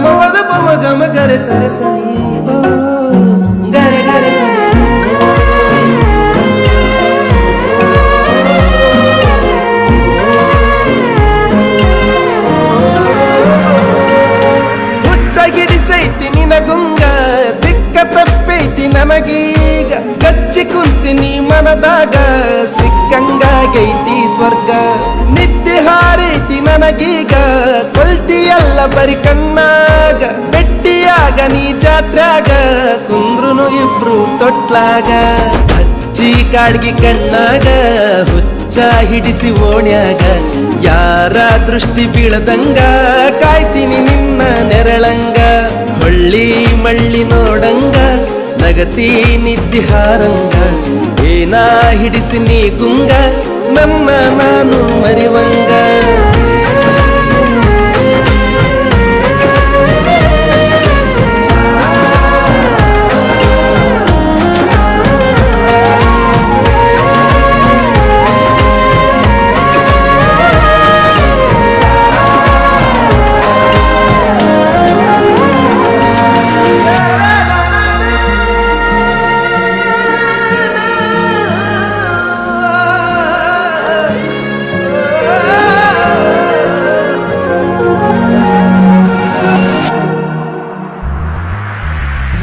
ಗಮ ಪದ ಪಮ ಗಮ ಗರೆ ಸರೆ ಸನಿ ಗರೆ ಗರೆ ಸರೆ ಸನಿ ಹುಚ್ಚಾಗಿಡಿಸೈತಿ ನಿನಗುಂಗ ದಿಕ್ಕ ತಪ್ಪೈತಿ ನನಗೀಗ ಕಚ್ಚಿ ಕುಂತಿನಿ ಮನದಾಗ ಸಿಕ್ಕಂಗಾಗೈತಿ ಸ್ವರ್ಗ ನಿದ್ದೆ ಹಾರೈತಿ ನನಗೀಗ ಕೊಲ್ತಿಯಲ್ಲ ಬರಿ ಕಣ್ಣಾಗ ಬೆಟ್ಟಿಯಾಗ ನೀ ಜಾತ್ರ್ಯಾಗ ಕುಂದ್ರುನು ಇಬ್ರು ತೊಟ್ಲಾಗ ಹಚ್ಚಿ ಕಾಡ್ಗಿ ಕಣ್ಣಾಗ ಹುಚ್ಚ ಹಿಡಿಸಿ ಓಣ್ಯಾಗ ಯಾರ ದೃಷ್ಟಿ ಬೀಳದಂಗ ಕಾಯ್ತೀನಿ ನಿನ್ನ ನೆರಳಂಗ ಹೊಳ್ಳಿ ಮಳ್ಳಿ ನೋಡಂಗ ನಗತಿ ನಿದ್ದಿ ಹಾರಂಗ ಏನ ಹಿಡಿಸಿ ನೀ ಗುಂಗ ನನ್ನ ನಾನು ಮರಿವಂಗ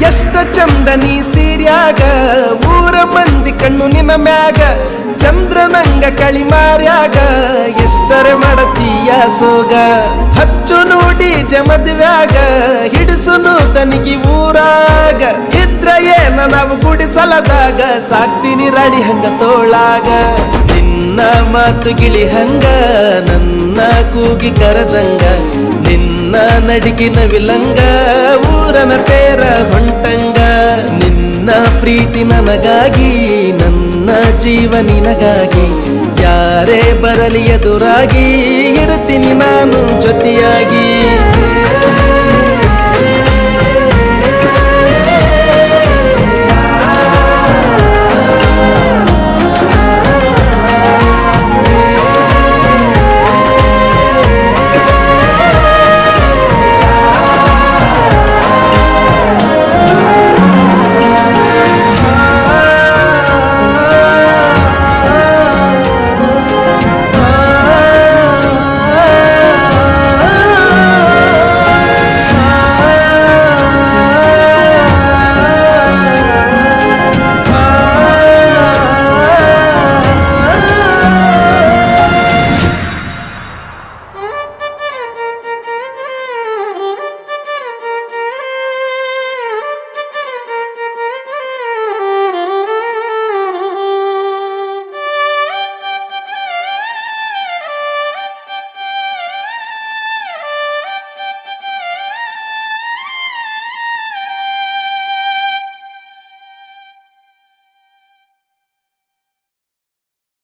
ಎಷ್ಟ ಚಂದ ನೀ ಸೀರ್ಯಾಗ ಊರ ಮಂದಿ ಕಣ್ಣು ನಿನ್ನ ಮ್ಯಾಗ ಚಂದ್ರನಂಗ ಕಳಿ ಮಾರ್ಯಾಗ ಎಷ್ಟರೆ ಮಾಡತೀಯ ಸೋಗ ಹಚ್ಚು ನೋಡಿ ಜಮದ್ವ್ಯಾಗ ಹಿಡಿಸುನು ತನಿಗಿ ಊರಾಗ ಇದ್ರ ಏನ ನಾವು ಗುಡಿಸಲದಾಗ ಸಾಕ್ತೀನಿ ರಾಣಿ ಹಂಗ ತೋಳಾಗ ನಿನ್ನ ಮಾತು ಗಿಳಿ ಹಂಗ ನನ್ನ ಕೂಗಿ ಕರದಂಗ ನಿನ್ನ ನಡಿಗಿನ ವಿಲಂಗ ಊರನ ತೇರ ಹೊಂಟಂಗ ನಿನ್ನ ಪ್ರೀತಿ ನನಗಾಗಿ ನನ್ನ ಜೀವ ನಿನಗಾಗಿ ಯಾರೇ ಬರಲಿ ಎದುರಾಗಿ ಇರ್ತೀನಿ ನಾನು ಜೊತೆಯಾಗಿ